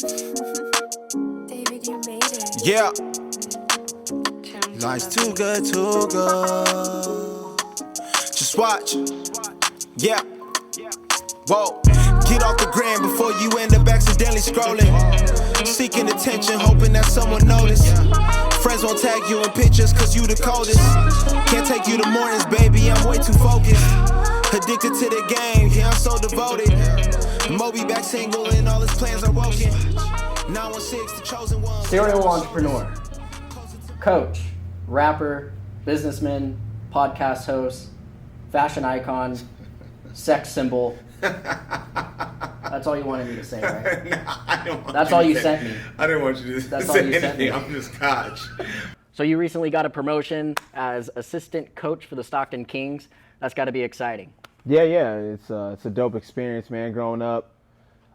David, you made it. Yeah, life's too good to go. Just watch. Yeah, whoa. Get off the gram before you end up accidentally scrolling. Seeking attention, hoping that someone notice. Friends won't tag you in pictures cause you the coldest. Can't take you to mornings, baby, I'm way too focused. Addicted to the game, yeah, I'm so devoted. Amobi back single and all his plans are woken. 916, the chosen one. Serial entrepreneur, coach, rapper, businessman, podcast host, fashion icon, sex symbol. That's all you wanted me to say, right? No, I don't want That's you all to you say- sent me. I didn't want you to That's all say you sent me. anything. I'm just Kach. So you recently got a promotion as assistant coach for the Stockton Kings. That's got to be exciting. Yeah, it's a dope experience, man. Growing up,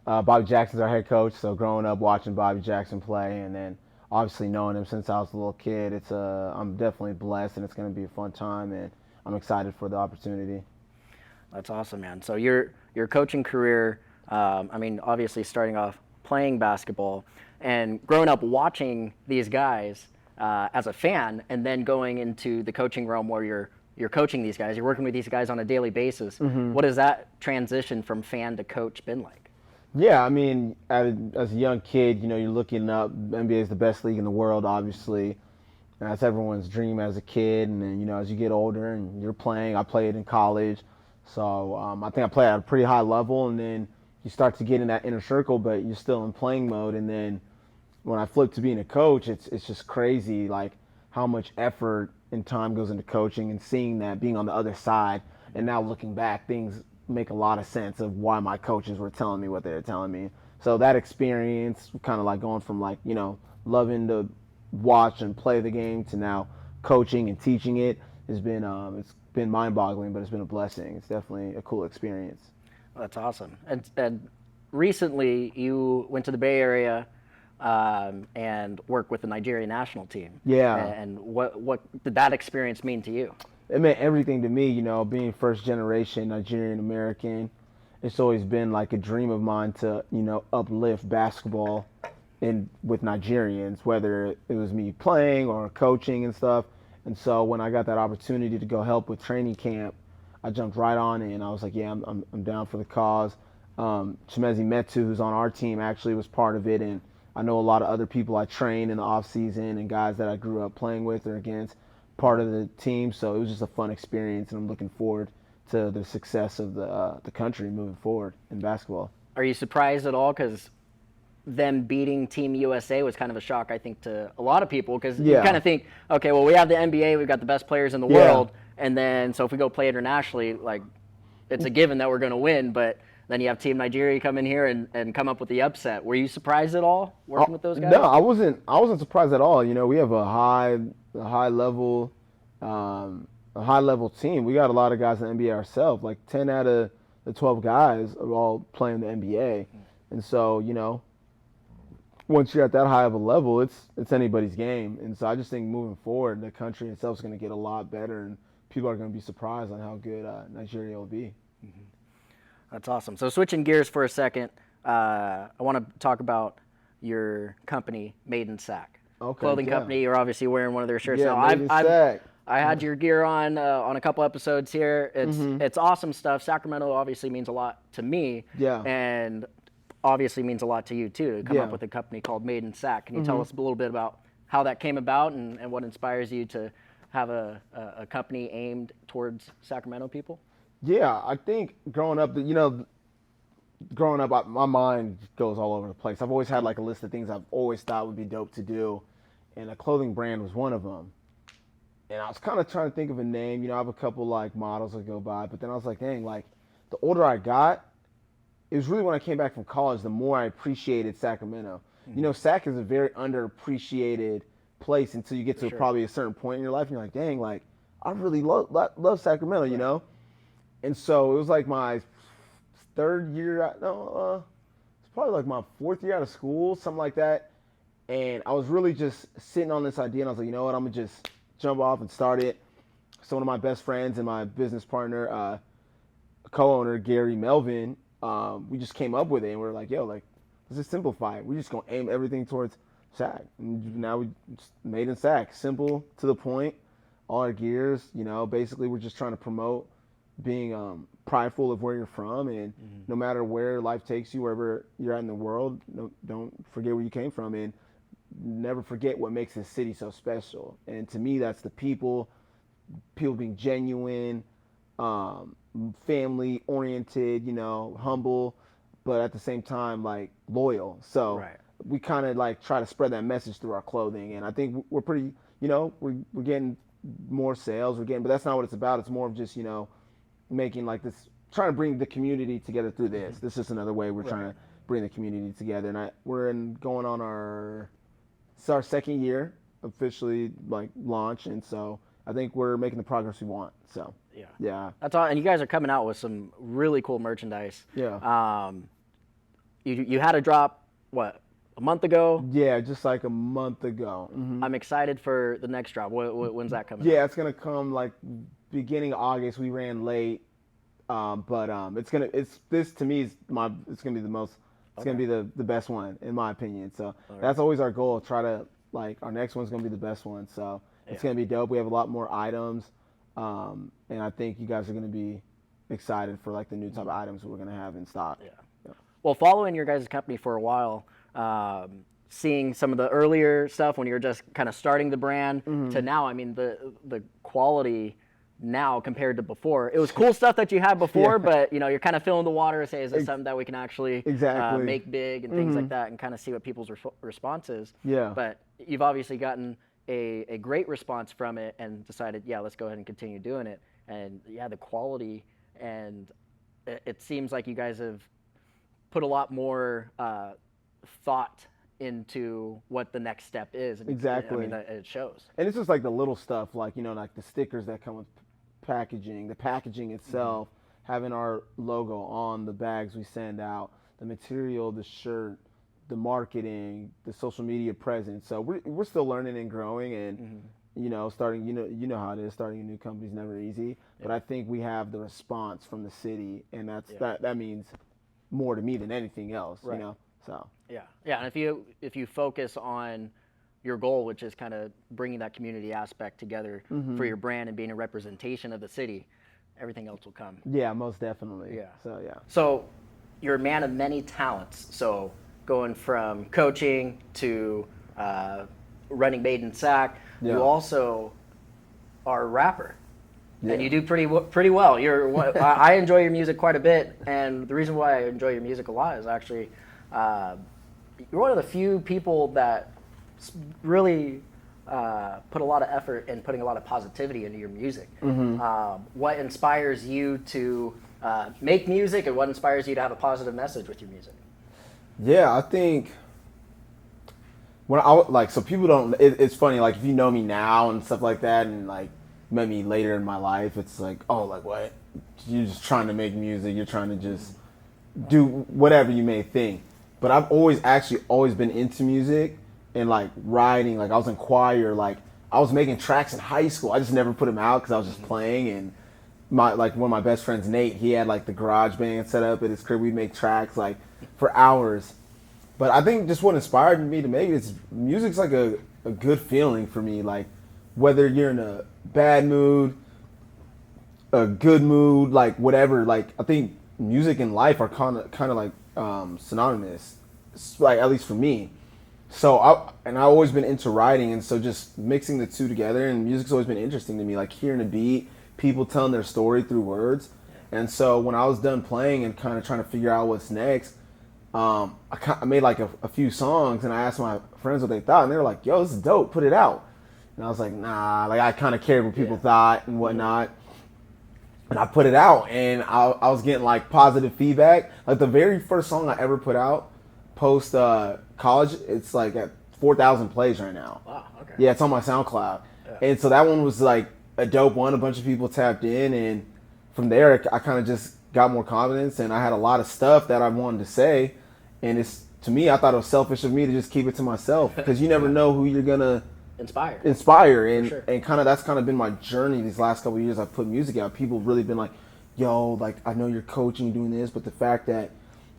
Bobby Jackson's our head coach, so growing up watching Bobby Jackson play, and then obviously knowing him since I was a little kid, I'm definitely blessed, and it's going to be a fun time, and I'm excited for the opportunity. That's awesome, man. So your coaching career, obviously starting off playing basketball and growing up watching these guys as a fan, and then going into the coaching realm where you're coaching these guys, you're working with these guys on a daily basis. Mm-hmm. What has that transition from fan to coach been like? Yeah, I mean, as a young kid, you're looking up. NBA is the best league in the world, obviously. And that's everyone's dream as a kid. And then, as you get older and you're playing, I played in college. So I think I played at a pretty high level. And then you start to get in that inner circle, but you're still in playing mode. And then when I flipped to being a coach, it's just crazy, like how much effort and time goes into coaching, and seeing that, being on the other side. And now looking back, things make a lot of sense of why my coaches were telling me what they were telling me. So that experience, kind of like going from loving to watch and play the game to now coaching and teaching it, has been it's been mind-boggling, but it's been a blessing. It's definitely a cool experience. Well, that's awesome. And recently you went to the Bay Area and worked with the Nigerian national team. Yeah. And what did that experience mean to you? It meant everything to me, being first generation Nigerian American. It's always been like a dream of mine to, uplift basketball with Nigerians, whether it was me playing or coaching and stuff. And so when I got that opportunity to go help with training camp, I jumped right on it, and I was like, yeah, I'm down for the cause. Chimezi Metu, who's on our team, actually was part of it, and I know a lot of other people I trained in the off season and guys that I grew up playing with or against, part of the team. So it was just a fun experience, and I'm looking forward to the success of the country moving forward in basketball. Are you surprised at all? Because them beating Team USA was kind of a shock, I think, to a lot of people, because you kind of think, okay, well, we have the NBA, we've got the best players in the world, and then so if we go play internationally, like, it's a given that we're going to win, but then you have Team Nigeria come in here and come up with the upset. Were you surprised at all working with those guys? No, I wasn't surprised at all. We have a high level team. We got a lot of guys in the NBA ourselves. Like 10 out of the 12 guys are all playing the NBA. And so, once you're at that high of a level, it's anybody's game. And so I just think moving forward, the country itself is going to get a lot better, and people are going to be surprised on how good Nigeria will be. Mm-hmm. That's awesome. So switching gears for a second, I want to talk about your company, Made in Sac. Okay, Clothing company. You're obviously wearing one of their shirts now. Made in Sac. I had your gear on a couple episodes here. It's awesome stuff. Sacramento obviously means a lot to me. Yeah. And obviously means a lot to you too, to come up with a company called Made in Sac. Can you tell us a little bit about how that came about and what inspires you to have a company aimed towards Sacramento people? Yeah, I think growing up, my mind goes all over the place. I've always had like a list of things I've always thought would be dope to do, and a clothing brand was one of them. And I was kind of trying to think of a name. I have a couple like models that go by, but then I was like, dang, like the older I got, it was really when I came back from college, the more I appreciated Sacramento. Sac is a very underappreciated place until you get to probably a certain point in your life, and you're like, dang, like I really love Sacramento, And so it was like my third year, it's probably like my fourth year out of school, something like that. And I was really just sitting on this idea, and I was like, you know what, I'm going to just jump off and start it. So one of my best friends and my business partner, co-owner, Gary Melvin, we just came up with it, and we were like, yo, like, let's just simplify it. We're just gonna aim everything towards Sac. And now we just made in Sac, simple to the point. All our gears, basically we're just trying to promote being prideful of where you're from, and no matter where life takes you, wherever you're at in the world, don't forget where you came from, and never forget what makes this city so special. And to me, that's the people being genuine, family oriented, humble, but at the same time like loyal. So we kind of like try to spread that message through our clothing, and I think we're pretty, we're getting more sales, but that's not what it's about. It's more of just making like this, trying to bring the community together through this. This is another way we're trying to bring the community together, and we're going on our second year officially like launch, and so I think we're making the progress we want. So yeah, that's all. And you guys are coming out with some really cool merchandise. Yeah. You had a drop a month ago? Yeah, just like a month ago. Mm-hmm. I'm excited for the next drop. When's that coming? Yeah, it's gonna come like beginning of August. We ran late, but this to me it's gonna be the most. It's gonna be the best one in my opinion. So that's always our goal. Try to like our next one's gonna be the best one. So it's gonna be dope. We have a lot more items, and I think you guys are gonna be excited for like the new type of items we're gonna have in stock. Yeah. Well, following your guys' company for a while, seeing some of the earlier stuff when you were just kind of starting the brand to now, I mean, the quality now compared to before. It was cool stuff that you had before, but you're kind of filling the water, say, is this something that we can actually make big and things like that, and kind of see what people's response is. Yeah. But you've obviously gotten a great response from it and decided, let's go ahead and continue doing it. And the quality, and it seems like you guys have put a lot more thought into what the next step is. And exactly. I mean, it shows. And it's just like the little stuff, like, like the stickers that come with packaging, the packaging itself, having our logo on the bags we send out, the material, the shirt, the marketing, the social media presence. So we're still learning and growing, and starting, you know how it is, starting a new company is never easy, but I think we have the response from the city, and that means more to me than anything else, so. Yeah, and if you focus on your goal, which is kind of bringing that community aspect together for your brand and being a representation of the city, everything else will come. Yeah, most definitely. Yeah. So, yeah. So you're a man of many talents. So going from coaching to running Made in Sac, you also are a rapper. Yeah. And you do pretty well. I enjoy your music quite a bit, and the reason why I enjoy your music a lot is actually you're one of the few people that really put a lot of effort in putting a lot of positivity into your music. What inspires you to make music, and what inspires you to have a positive message with your music? Yeah, I think so people don't. It's funny, like if you know me now and stuff like that, and like met me later in my life, it's like, oh, like what? You're just trying to make music. You're trying to just do whatever you may think. But I've always been into music and like writing. Like I was in choir. Like I was making tracks in high school. I just never put them out because I was just playing. And one of my best friends, Nate, he had like the garage band set up at his crib. We'd make tracks like for hours. But I think just what inspired me to make it is music's like a good feeling for me. Like whether you're in a bad mood, a good mood, like whatever. Like I think music and life are kind of like synonymous, like at least for me. So I've always been into writing, and so just mixing the two together, and music's always been interesting to me, like hearing a beat, people telling their story through words. And so when I was done playing and kind of trying to figure out what's next, I made like a few songs, and I asked my friends what they thought, and they were like, yo, this is dope, put it out. And I was like, nah, like I kind of cared what people thought and whatnot. And I put it out, and I was getting like positive feedback. Like the very first song I ever put out post college, it's like at 4,000 plays right now. Wow, okay. Yeah, it's on my SoundCloud. Yeah. And so that one was like a dope one. A bunch of people tapped in, and from there I kind of just got more confidence, and I had a lot of stuff that I wanted to say. And to me, I thought it was selfish of me to just keep it to myself, because you never know who you're gonna inspire, and sure. And that's kind of been my journey these last couple of years. I've put music out. People really been like, yo, like I know you're coaching, doing this, but the fact that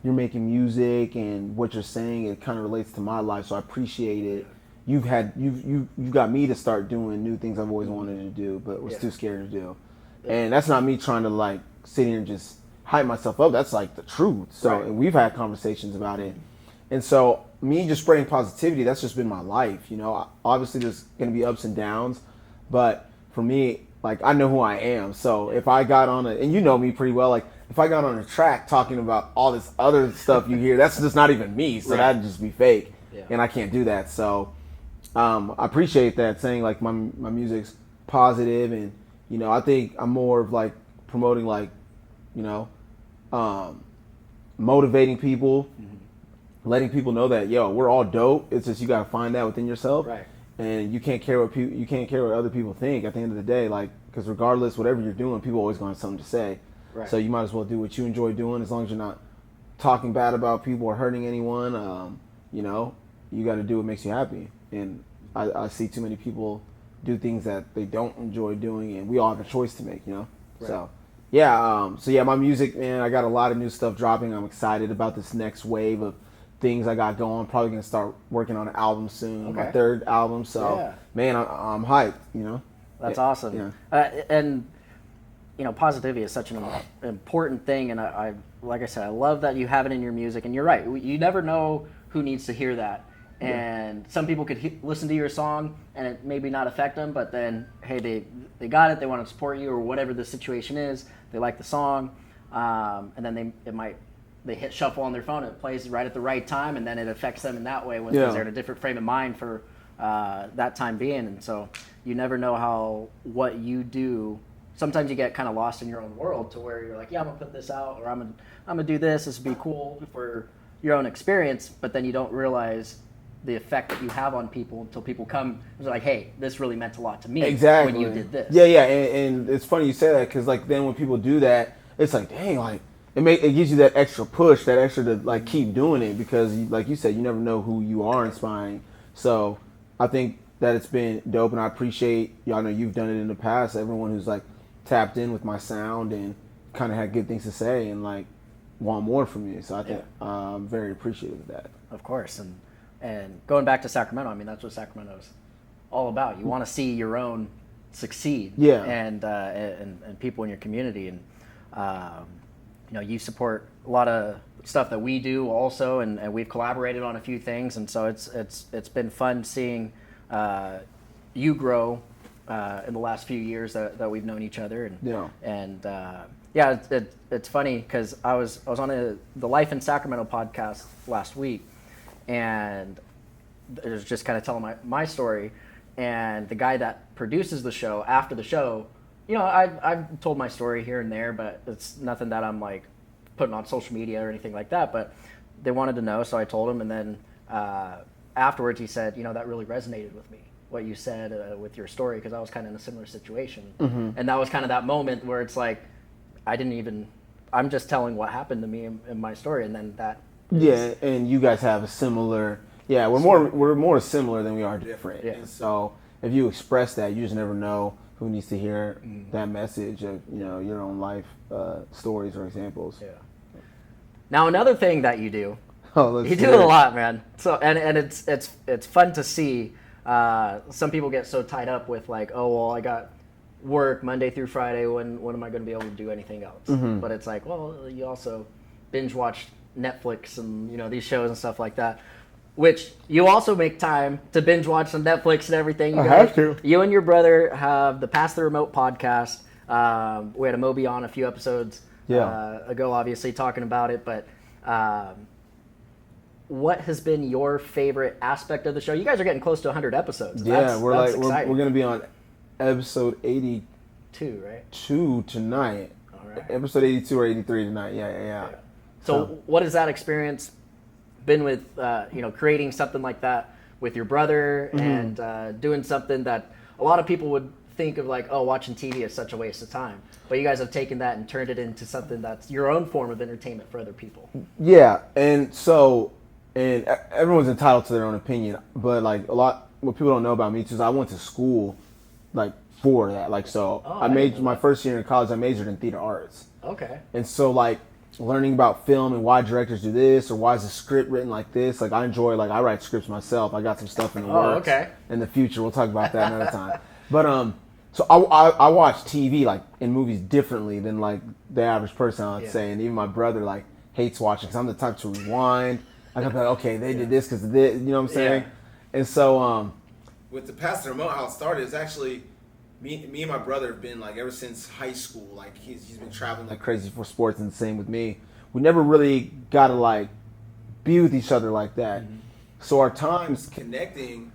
you're making music and what you're saying, it kind of relates to my life, so I appreciate it. You've got me to start doing new things I've always wanted to do, but was too scared to do. And that's not me trying to like sit here and just hype myself up. That's like the truth. So and we've had conversations about it. And so me just spreading positivity, that's just been my life. You know, obviously there's going to be ups and downs, but for me, like, I know who I am. So if I got on and you know me pretty well, like if I got on a track talking about all this other stuff you hear, that's just not even me. So that'd just be fake. And I can't do that. So I appreciate that, saying like my music's positive, and you know, I think I'm more of like promoting, like, you know, motivating people, letting people know that, yo, we're all dope. It's just you got to find that within yourself, and you can't care what other people think at the end of the day, like, because regardless, whatever you're doing, people always going to have something to say. So you might as well do what you enjoy doing, as long as you're not talking bad about people or hurting anyone. You know, you got to do what makes you happy. And I see too many people do things that they don't enjoy doing, and we all have a choice to make, you know? So my music, man, I got a lot of new stuff dropping. I'm excited about this next wave of things I got going. Probably going to start working on an album soon, my third album. So, man, I'm hyped, you know? That's awesome. And, you know, positivity is such an important thing, and I like I said, I love that you have it in your music, and you're right. You never know who needs to hear that. And some people could listen to your song and it maybe not affect them, but then, hey, they got it, they want to support you, or whatever the situation is, they like the song, and then they hit shuffle on their phone, it plays right at the right time, and then it affects them in that way because they're in a different frame of mind for that time being. And so you never know how what you do, sometimes you get kind of lost in your own world to where you're like, yeah, I'm gonna put this out, or I'm gonna do this would be cool for your own experience, but then you don't realize the effect that you have on people until people come and are like, hey, this really meant a lot to me when you did this. And it's funny you say that, because like then when people do that, it's like, dang, like it gives you that extra push, that extra to like keep doing it, because like you said, you never know who you are inspiring. So I think that it's been dope, and I appreciate, y'all know you've done it in the past, everyone who's like tapped in with my sound and kind of had good things to say and like want more from me. So I think I'm very appreciative of that. Of course. And going back to Sacramento, I mean, that's what Sacramento's all about. You want to see your own succeed, and people in your community, and you know, you support a lot of stuff that we do also, and we've collaborated on a few things, and so it's been fun seeing you grow in the last few years that we've known each other, it's funny because I was on the Life in Sacramento podcast last week. And it was just kind of telling my story, and the guy that produces the show, after the show, you know, I've told my story here and there, but it's nothing that I'm like putting on social media or anything like that, but they wanted to know, so I told him, and then afterwards he said, you know, that really resonated with me, what you said with your story, because I was kind of in a similar situation. And that was kind of that moment where it's like, I'm just telling what happened to me in my story, and then that. And you guys have a similar. We're more similar than we are different. And so if you express that, you just never know who needs to hear that message of, you know, your own life stories or examples. Now another thing that you do, you do it a lot, man. So and it's fun to see. Some people get so tied up with like, oh well, I got work Monday through Friday. When am I going to be able to do anything else? But it's like, well, you also binge watch Netflix and, you know, these shows and stuff like that, which you also make time to binge watch on Netflix and everything. I have to. You and your brother have the Pass the Remote podcast. We had Amobi on a few episodes ago, obviously talking about it. But what has been your favorite aspect of the show? You guys are getting close to 100 episodes. We're going to be on episode 82, right? 2 tonight. All right. Episode 82 or 83 tonight. Yeah. So what has that experience been with, you know, creating something like that with your brother and doing something that a lot of people would think of like, oh, watching TV is such a waste of time. But you guys have taken that and turned it into something that's your own form of entertainment for other people. Yeah, and everyone's entitled to their own opinion. But like what people don't know about me too is I went to school like for that. Like, so I made my first year in college, I majored in theater arts. Okay. And so like, learning about film and why directors do this or why is the script written like this. Like I enjoy, like I write scripts myself. I got some stuff in the works. Okay. In the future, we'll talk about that another time. But so I watch TV like in movies differently than like the average person, I'd say. And even my brother like hates watching because I'm the type to rewind. I can be like, okay, they did this because of this. You know what I'm saying? And so with the Pass the Remote, how it started is actually me and my brother have been like ever since high school. Like he's been traveling like crazy for sports, and the same with me. We never really got to like be with each other like that. So our times connecting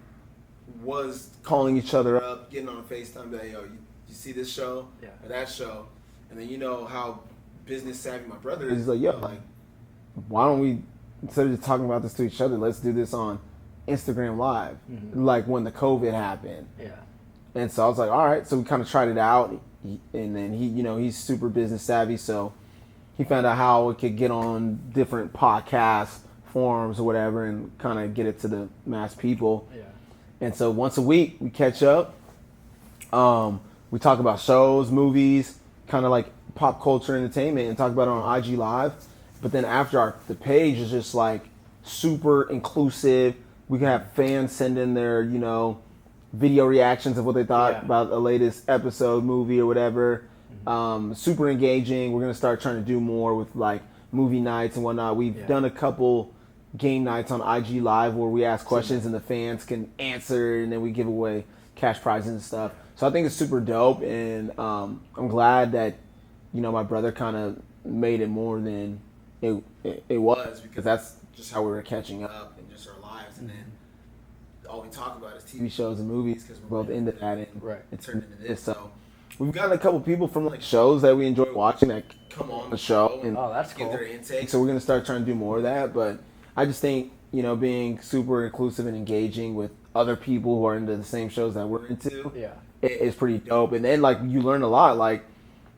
was calling each other up, getting on a FaceTime, be like, yo, you see this show or that show, and then you know how business savvy my brother is. He's like, yo, like, why don't we, instead of just talking about this to each other, let's do this on Instagram Live, like when the COVID happened. And so I was like, all right. So we kind of tried it out, and then he, you know, he's super business savvy, so he found out how it could get on different podcast forums or whatever, and kind of get it to the mass people. And so once a week we catch up. We talk about shows, movies, kind of like pop culture, entertainment, and talk about it on IG Live. But then after the page is just like super inclusive. We can have fans send in their, you know, video reactions of what they thought about the latest episode, movie, or whatever. Super engaging. We're gonna start trying to do more with like movie nights and whatnot. We've done a couple game nights on IG Live where we ask questions and the fans can answer, and then we give away cash prizes and stuff. So I think it's super dope, and I'm glad that, you know, my brother kind of made it more than it was, because that's just how we were catching up and just our lives. And then all we talk about is TV shows and movies because we're both into that, and it turned into this. So we've gotten a couple people from like shows that we enjoy watching that come on the show and that's give cool. their intake. So we're gonna start trying to do more of that. But I just think, you know, being super inclusive and engaging with other people who are into the same shows that we're into is pretty dope. And then like you learn a lot. Like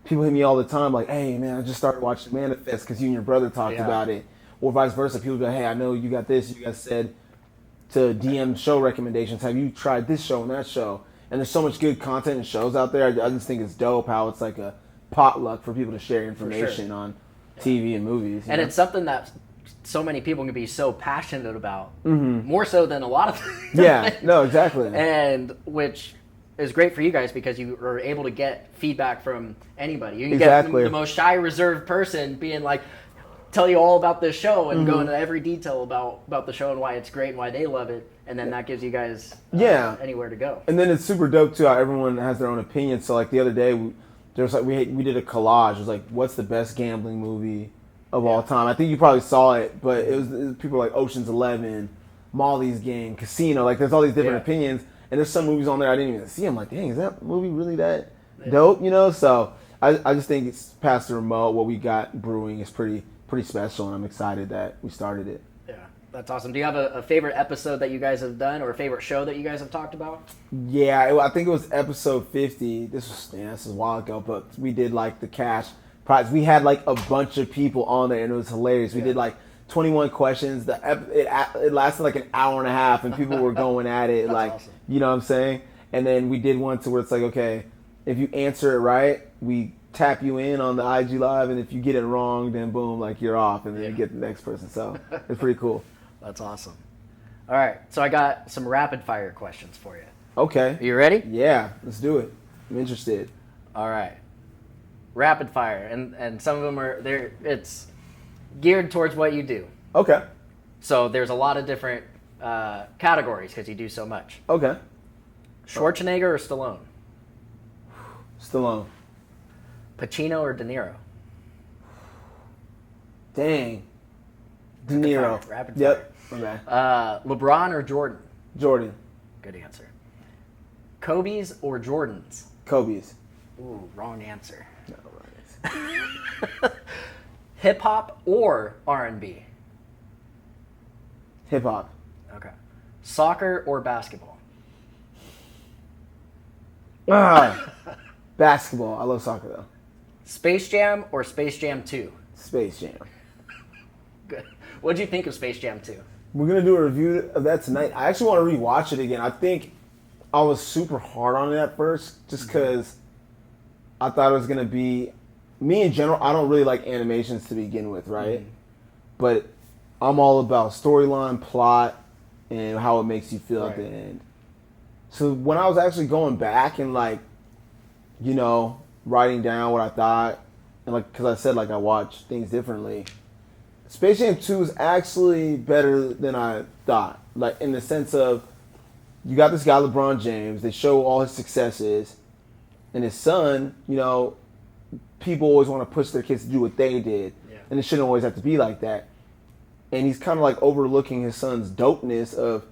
people hit me all the time like, hey man, I just started watching Manifest because you and your brother talked about it. Or vice versa. People be like, hey, I know you got this. You guys said to DM show recommendations. Have you tried this show and that show? And there's so much good content and shows out there. I just think it's dope how it's like a potluck for people to share information on TV and movies. And it's something that so many people can be so passionate about, more so than a lot of things. No, exactly. And which is great for you guys because you are able to get feedback from anybody. You can get the most shy, reserved person being like, tell you all about this show and go into every detail about the show and why it's great and why they love it, and then that gives you guys anywhere to go. And then it's super dope too how everyone has their own opinion. So like the other day we did a collage. It was like, what's the best gambling movie of all time? I think you probably saw it, but it was people like Ocean's 11, Molly's Game, Casino. Like there's all these different opinions, and there's some movies on there I didn't even see. I'm like, dang, is that movie really that dope? You know? So I just think it's past the remote. What we got brewing is pretty special, and I'm excited that we started it. Yeah, that's awesome. Do you have a favorite episode that you guys have done, or a favorite show that you guys have talked about? Yeah, I think it was episode 50. This was a while ago, but we did like the cash prize. We had like a bunch of people on there, and it was hilarious. We did like 21 questions. It lasted like an hour and a half, and people were going at it like, awesome. You know what I'm saying? And then we did one to where it's like, okay, if you answer it right, we tap you in on the IG Live, and if you get it wrong, then boom, like you're off, and then you get the next person. So it's pretty cool. That's awesome. All right, so I got some rapid fire questions for you. Okay. Are you ready? Yeah, let's do it. I'm interested. All right. Rapid fire, and some of them it's geared towards what you do. Okay. So there's a lot of different categories because you do so much. Okay. Schwarzenegger or Stallone? Stallone. Pacino or De Niro? Dang. De Niro. Rapid fire. Yep. Okay. LeBron or Jordan? Jordan. Good answer. Kobe's or Jordans? Kobe's. Ooh, wrong answer. No, wrong answer. Hip hop or R&B? Hip hop. Okay. Soccer or basketball? Basketball. I love soccer though. Space Jam or Space Jam 2? Space Jam. Good. What'd you think of Space Jam 2? We're going to do a review of that tonight. I actually want to rewatch it again. I think I was super hard on it at first just because I thought it was going to be me in general, I don't really like animations to begin with, right? But I'm all about storyline, plot, and how it makes you feel at the end. So when I was actually going back and like, you know, writing down what I thought, and like, because I said like I watch things differently, Space Jam 2 is actually better than I thought. Like in the sense of, you got this guy LeBron James, they show all his successes, and his son, you know, people always want to push their kids to do what they did, and it shouldn't always have to be like that. And he's kind of like overlooking his son's dopeness of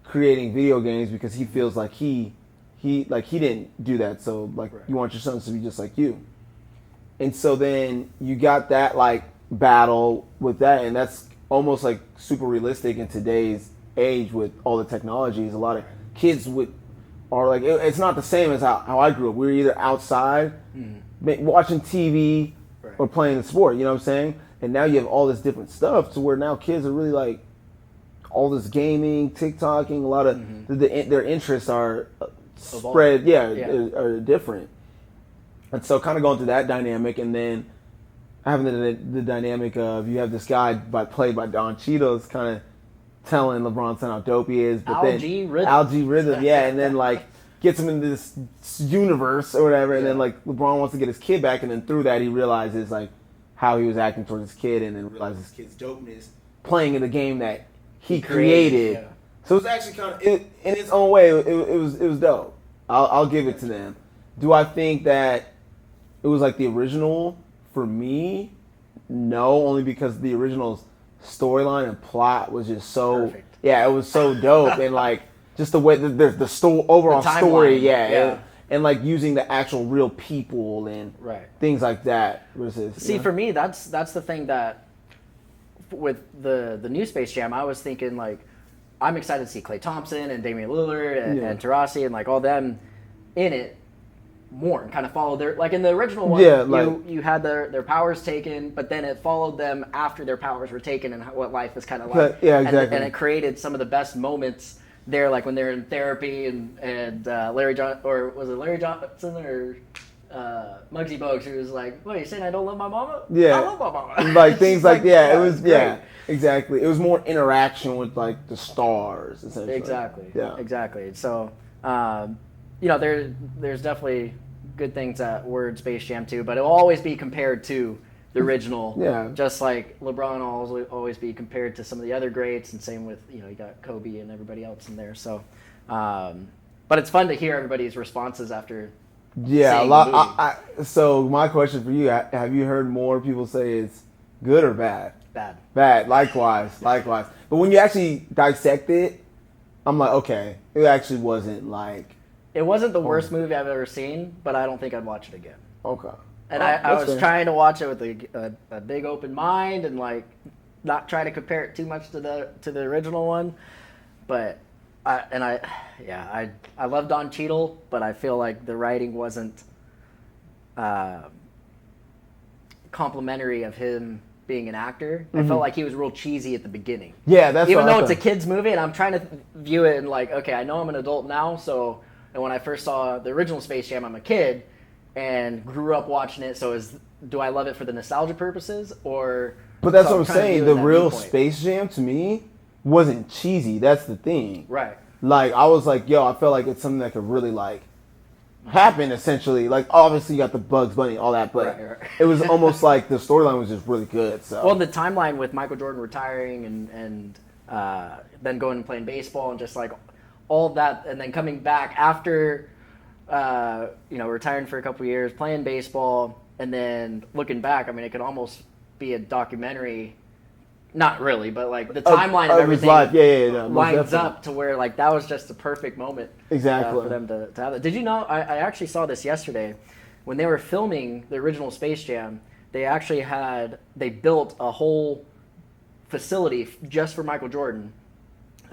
creating video games because he feels like he didn't do that. So like you want your sons to be just like you. And so then you got that like battle with that, and that's almost like super realistic in today's age with all the technologies. A lot of kids are like, it's not the same as how I grew up. We were either outside watching TV or playing the sport, you know what I'm saying? And now you have all this different stuff to where now kids are really like all this gaming, TikToking, a lot of their interests are spread, are different. And so kind of going through that dynamic, and then having the dynamic of you have this guy played by Don Cheadle's kind of telling LeBron's son how dope he is, but Algae Rhythm, and then like gets him into this universe or whatever, and then like LeBron wants to get his kid back, and then through that he realizes like how he was acting towards his kid, and then realizes his kid's dopeness playing in the game that he created. Yeah. So it's actually kind of in its own way. It was dope. I'll give it to them. Do I think that it was like the original for me? No, only because the original's storyline and plot was just so perfect. Yeah, it was so dope, and like just the way the overall story, and like using the actual real people and things like that. See, for me, that's the thing that with the new Space Jam, I was thinking like, I'm excited to see Klay Thompson and Damian Lillard and Taurasi and like all them in it more, and kind of follow their, like in the original one, you had their powers taken, but then it followed them after their powers were taken and what life is kind of like. Yeah, exactly. And it created some of the best moments there, like when they're in therapy and Larry Johnson or Muggsy Bogues, who was like, "What, you saying I don't love my mama? Yeah, I love my mama." Like things like it was exactly. It was more interaction with like the stars, essentially. Exactly. So, you know, there's definitely good things that were in Space Jam 2, but it will always be compared to the original. Yeah. Just like LeBron will always be compared to some of the other greats, and same with, you know, you got Kobe and everybody else in there. So, but it's fun to hear everybody's responses after. Yeah, a lot. So my question for you: have you heard more people say it's good or bad? Bad. Likewise. But when you actually dissect it, I'm like, okay, it actually wasn't like. It wasn't the worst movie I've ever seen, but I don't think I'd watch it again. Okay. And I was trying to watch it with a big open mind and like not try to compare it too much to the original one, but I love Don Cheadle, but I feel like the writing wasn't complimentary of him being an actor. I felt like he was real cheesy at the beginning. Yeah, that's even though it's a kid's movie, and I'm trying to view it and like, okay, I know I'm an adult now, so. And when I first saw the original Space Jam, I'm a kid and grew up watching it. So do I love it for the nostalgia purposes or? But that's what I'm saying. The real Space Jam to me wasn't cheesy. That's the thing. Right. Like I was like, yo, I felt like it's something that could really like happen. Essentially, like obviously you got the Bugs Bunny, all that, but it was almost like the storyline was just really good. So well, the timeline with Michael Jordan retiring and then going and playing baseball and just like. All of that, and then coming back after, retiring for a couple of years, playing baseball, and then looking back. I mean, it could almost be a documentary. Not really, but like the timeline of everything lines up to where like that was just the perfect moment for them to have it. Did you know? I actually saw this yesterday when they were filming the original Space Jam. They built a whole facility just for Michael Jordan.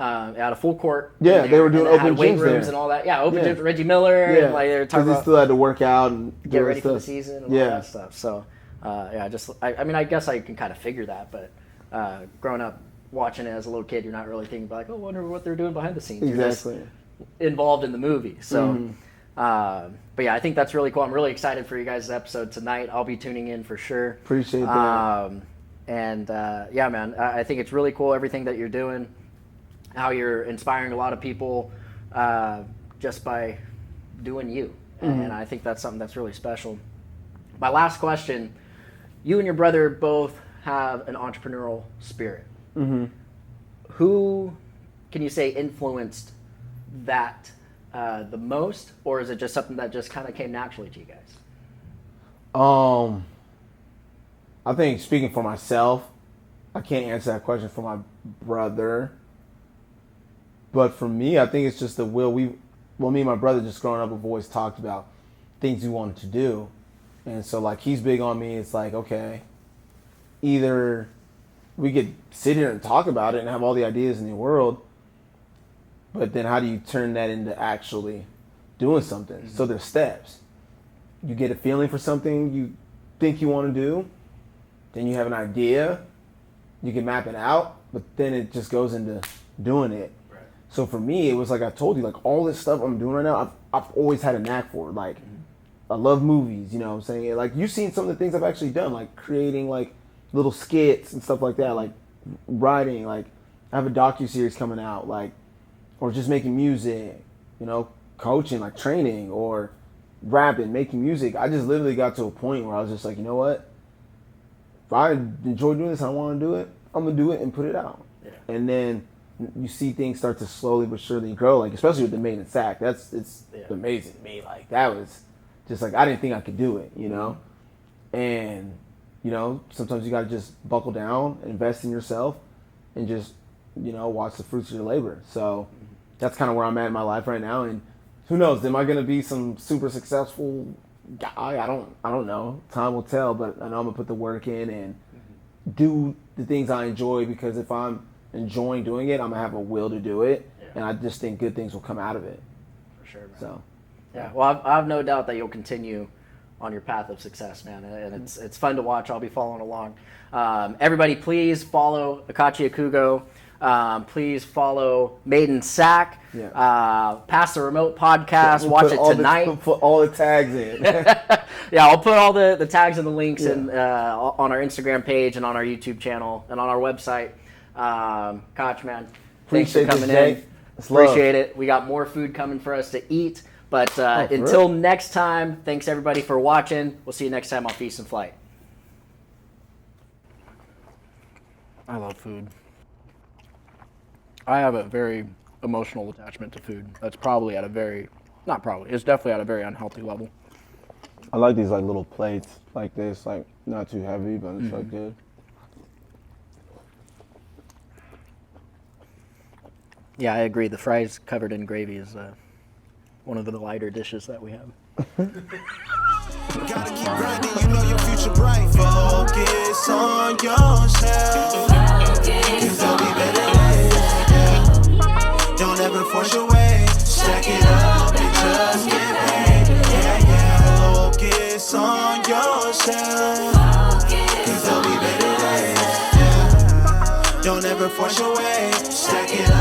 At a full court. Yeah, they were doing open weight gyms rooms there. And all that. Yeah, open gyms for Reggie Miller. And like they were talking about. He still had to work out and get ready for the season and all that stuff. So, I guess I can kind of figure that, but growing up watching it as a little kid, you're not really thinking about like, oh, I wonder what they're doing behind the scenes. Exactly. You're just involved in the movie. So, But yeah, I think that's really cool. I'm really excited for you guys' episode tonight. I'll be tuning in for sure. Appreciate that. Yeah, man, I think it's really cool everything that you're doing, how you're inspiring a lot of people just by doing you. And I think that's something that's really special. My last question, you and your brother both have an entrepreneurial spirit. Who can you say influenced that the most, or is it just something that just kind of came naturally to you guys? I think speaking for myself, I can't answer that question for my brother. But for me, I think it's just the will. Me and my brother just growing up have always talked about things we wanted to do. And so like he's big on me. It's like, okay, either we could sit here and talk about it and have all the ideas in the world, but then how do you turn that into actually doing something? So there's steps. You get a feeling for something you think you want to do, then you have an idea, you can map it out, but then it just goes into doing it. Right. So for me, it was like I told you, like all this stuff I'm doing right now, I've always had a knack for it. Like I love movies, you know what I'm saying? Like you've seen some of the things I've actually done, like creating like little skits and stuff like that, like writing, like I have a docuseries coming out, like, or just making music, you know, coaching, like training, or rapping, making music. I just literally got to a point where I was just like, you know what? If I enjoy doing this, I want to do it, I'm going to do it and put it out. Yeah. And then you see things start to slowly but surely grow, like especially with the Made in Sac. It's amazing to me. Like that was just like, I didn't think I could do it, you know? And, you know, sometimes you got to just buckle down, invest in yourself, and just, you know, watch the fruits of your labor. So that's kind of where I'm at in my life right now. And who knows, am I going to be some super successful guy? I don't know. Time will tell, but I know I'm going to put the work in and do the things I enjoy, because if I'm enjoying doing it, I'm going to have a will to do it. Yeah. And I just think good things will come out of it. For sure, man. So, yeah. Well, I have no doubt that you'll continue on your path of success, man. And it's fun to watch. I'll be following along. Everybody, please follow Akachi Okugo. Please follow Made in Sac. Yeah. Pass the Remote podcast. Watch it tonight. Put all the tags in. Yeah, I'll put all the tags and the links in on our Instagram page and on our YouTube channel and on our website. Kach, man, thanks for coming in. Appreciate it. We got more food coming for us to eat. But until next time, thanks everybody for watching. We'll see you next time on Feast and Flight. I love food. I have a very emotional attachment to food. That's probably at a very, not probably, it's definitely at a very unhealthy level. I like these like little plates like this, like not too heavy, but it's like good. Yeah, I agree. The fries covered in gravy is one of the lighter dishes that we have. Gotta keep grinding, you know your future bright. Focus on yourself. Cause there'll be better days. Don't ever force your way. Stack it up and just get paid. Yeah. Focus on yourself. Cause there'll be better days. Don't ever force your way. Stack it up.